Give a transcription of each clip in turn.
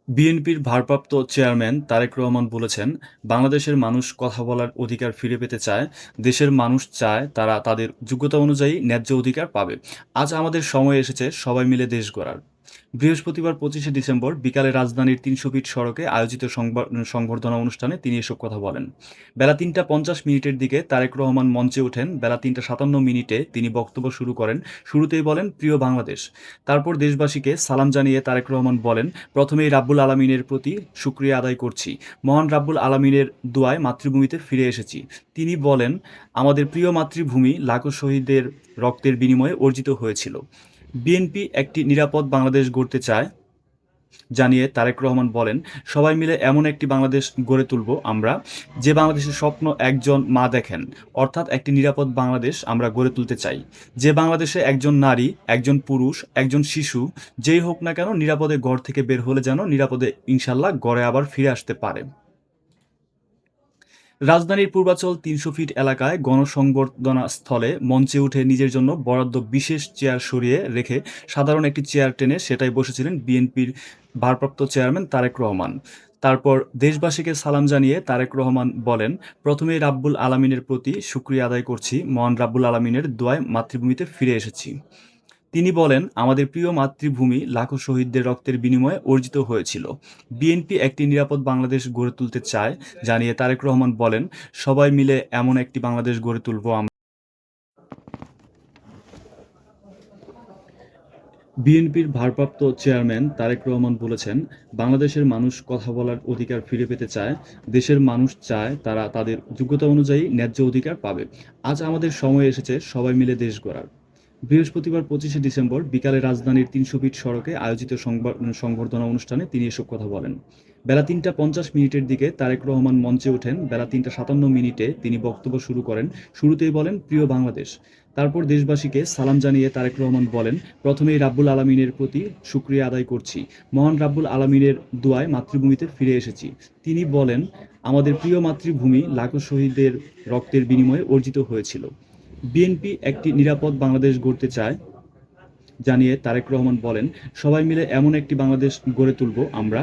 বিএনপির ভারপ্রাপ্ত চেয়ারম্যান তারেক রহমান বলেছেন, বাংলাদেশের মানুষ কথা বলার অধিকার ফিরে পেতে চায়। দেশের মানুষ চায় তারা তাদের যোগ্যতা অনুযায়ী ন্যায্য অধিকার পাবে। আজ আমাদের সময় এসেছে সবাই মিলে দেশ গড়ার। বৃহস্পতিবার ২৫শে ডিসেম্বর বিকালে রাজধানীর ৩০০ ফিট সড়কে আয়োজিত সংবর্ধনা অনুষ্ঠানে তিনি এসব কথা বলেন। বেলা ৩টা ৫০ মিনিটের দিকে তারেক রহমান মঞ্চে ওঠেন। বেলা ৩টা ৫৭ মিনিটে তিনি বক্তব্য শুরু করেন। শুরুতেই বলেন, প্রিয় বাংলাদেশ। তারপর দেশবাসীকে সালাম জানিয়ে তারেক রহমান বলেন, প্রথমেই রাব্বুল আলামিনের প্রতি শুকরিয়া আদায় করছি। মহান রাব্বুল আলামিনের দোয়ায় মাতৃভূমিতে ফিরে এসেছি। তিনি বলেন, আমাদের প্রিয় মাতৃভূমি লাখো শহীদের রক্তের বিনিময়ে অর্জিত হয়েছিল। বিএনপি একটি নিরাপদ বাংলাদেশ গড়তে চায় জানিয়ে তারেক রহমান বলেন, সবাই মিলে এমন একটি বাংলাদেশ গড়ে তুলব আমরা, যে বাংলাদেশের স্বপ্ন একজন মা দেখেন, অর্থাৎ একটি নিরাপদ বাংলাদেশ আমরা গড়ে তুলতে চাই। যে বাংলাদেশে একজন নারী, একজন পুরুষ, একজন শিশু, যেই হোক না কেন, নিরাপদে ঘর থেকে বের হলে যেন নিরাপদে ইনশাল্লাহ ঘরে আবার ফিরে আসতে পারে। রাজধানীর পূর্বাচল ৩০০ ফিট এলাকায় গণসংবর্ধনা স্থলে মঞ্চে উঠে নিজের জন্য বরাদ্দ বিশেষ চেয়ার সরিয়ে রেখে সাধারণ একটি চেয়ার টেনে সেটাই বসেছিলেন বিএনপির ভারপ্রাপ্ত চেয়ারম্যান তারেক রহমান। তারপর দেশবাসীকে সালাম জানিয়ে তারেক রহমান বলেন, প্রথমেই রাব্বুল আলামিনের প্রতি শুকরিয়া আদায় করছি। মহান রাব্বুল আলামিনের দোয়ায় মাতৃভূমিতে ফিরে এসেছি। তিনি বলেন, আমাদের প্রিয় মাতৃভূমি লাখো শহীদদের রক্তের বিনিময়ে অর্জিত হয়েছিল। বিএনপি একটি নিরাপদ বাংলাদেশ গড়ে তুলতে চায় জানিয়ে তারেক রহমান বলেন, সবাই মিলে এমন একটি বাংলাদেশ গড়ে তুলব আমরা। বিএনপির ভারপ্রাপ্ত চেয়ারম্যান তারেক রহমান বলেছেন, বাংলাদেশের মানুষ কথা বলার অধিকার ফিরে পেতে চায়। দেশের মানুষ চায় তারা তাদের যোগ্যতা অনুযায়ী ন্যায্য অধিকার পাবে। আজ আমাদের সময় এসেছে সবাই মিলে দেশ গড়ার। বৃহস্পতিবার ২৫শে ডিসেম্বর বিকালে রাজধানীর ৩০০ ফিট সড়কে আয়োজিত সংবর্ধনা অনুষ্ঠানে তিনি এসব কথা বলেন। বেলা ৩টা ৫০ মিনিটের দিকে তারেক রহমান মঞ্চে ওঠেন। বেলা ৩টা ৫৭ মিনিটে তিনি বক্তব্য শুরু করেন। শুরুতেই বলেন, প্রিয় বাংলাদেশ। তারপর দেশবাসীকে সালাম জানিয়ে তারেক রহমান বলেন, প্রথমেই রাব্বুল আলামিনের প্রতি শুকরিয়া আদায় করছি। মহান রাব্বুল আলামিনের দোয়ায় মাতৃভূমিতে ফিরে এসেছি। তিনি বলেন, আমাদের প্রিয় মাতৃভূমি লাখো শহীদের রক্তের বিনিময়ে অর্জিত হয়েছিল। বিএনপি একটি নিরাপদ বাংলাদেশ গড়তে চায় জানিয়ে তারেক রহমান বলেন, সবাই মিলে এমন একটি বাংলাদেশ গড়ে তুলব আমরা,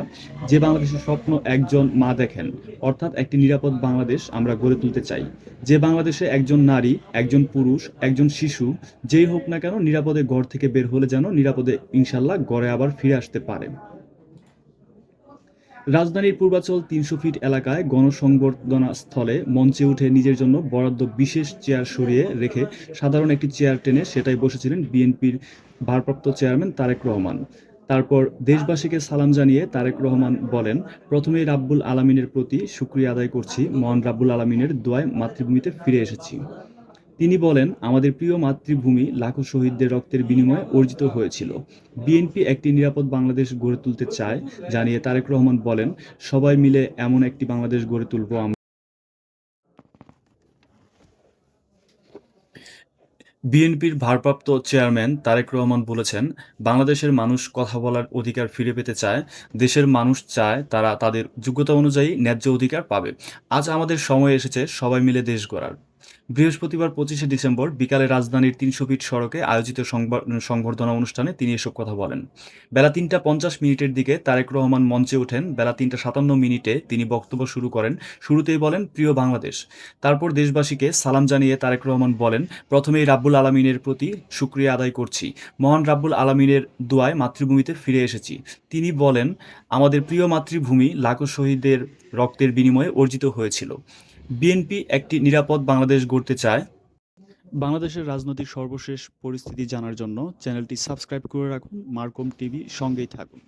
যে বাংলাদেশের স্বপ্ন একজন মা দেখেন, অর্থাৎ একটি নিরাপদ বাংলাদেশ আমরা গড়ে তুলতে চাই। যে বাংলাদেশে একজন নারী, একজন পুরুষ, একজন শিশু, যেই হোক না কেন, নিরাপদে ঘর থেকে বের হলে যেন নিরাপদে ইনশাল্লাহ ঘরে আবার ফিরে আসতে পারে। রাজধানীর পূর্বাচল ৩০০ ফিট এলাকায় গণসংবর্ধনা স্থলে মঞ্চে উঠে নিজের জন্য বরাদ্দ বিশেষ চেয়ার সরিয়ে রেখে সাধারণ একটি চেয়ার টেনে সেটাই বসেছিলেন বিএনপির ভারপ্রাপ্ত চেয়ারম্যান তারেক রহমান। তারপর দেশবাসীকে সালাম জানিয়ে তারেক রহমান বলেন, প্রথমেই রাব্বুল আলামিনের প্রতি শুকরিয়া আদায় করছি। মহান রাব্বুল আলামিনের দোয়ায় মাতৃভূমিতে ফিরে এসেছি। তিনি বলেন, আমাদের প্রিয় মাতৃভূমি লাখো শহীদদের রক্তের বিনিময়ে অর্জিত হয়েছিল। বিএনপি একটি নিরাপদ বাংলাদেশ গড়ে তুলতে চায় জানিয়ে তারেক রহমান বলেন, সবাই মিলে এমন একটি বাংলাদেশ গড়ে তুলব আমরা। বিএনপির ভারপ্রাপ্ত চেয়ারম্যান তারেক রহমান বলেছেন, বাংলাদেশের মানুষ কথা বলার অধিকার ফিরে পেতে চায়। দেশের মানুষ চায় তারা তাদের যোগ্যতা অনুযায়ী ন্যায্য অধিকার পাবে। আজ আমাদের সময় এসেছে সবাই মিলে দেশ গড়ার। বৃহস্পতিবার ২৫শে ডিসেম্বর বিকালে রাজধানীর ৩০০ ফিট সড়কে আয়োজিত সংবর্ধনা অনুষ্ঠানে তিনি এসব কথা বলেন। বেলা ৩টা ৫০ মিনিটের দিকে তারেক রহমান মঞ্চে ওঠেন। বেলা ৩টা ৫৭ মিনিটে তিনি বক্তব্য শুরু করেন। শুরুতেই বলেন, প্রিয় বাংলাদেশ। তারপর দেশবাসীকে সালাম জানিয়ে তারেক রহমান বলেন, প্রথমেই রাব্বুল আলামিনের প্রতি শুকরিয়া আদায় করছি। মহান রাব্বুল আলামিনের দোয়ায় মাতৃভূমিতে ফিরে এসেছি। তিনি বলেন, আমাদের প্রিয় মাতৃভূমি লাখো শহীদের রক্তের বিনিময়ে অর্জিত হয়েছিল। বিএনপি একটি নিরাপদ বাংলাদেশ গড়তে চায়। বাংলাদেশের রাজনৈতিক সর্বশেষ পরিস্থিতি জানার জন্য চ্যানেলটি সাবস্ক্রাইব করে রাখুন। মারকম টিভি, সঙ্গেই থাকুন।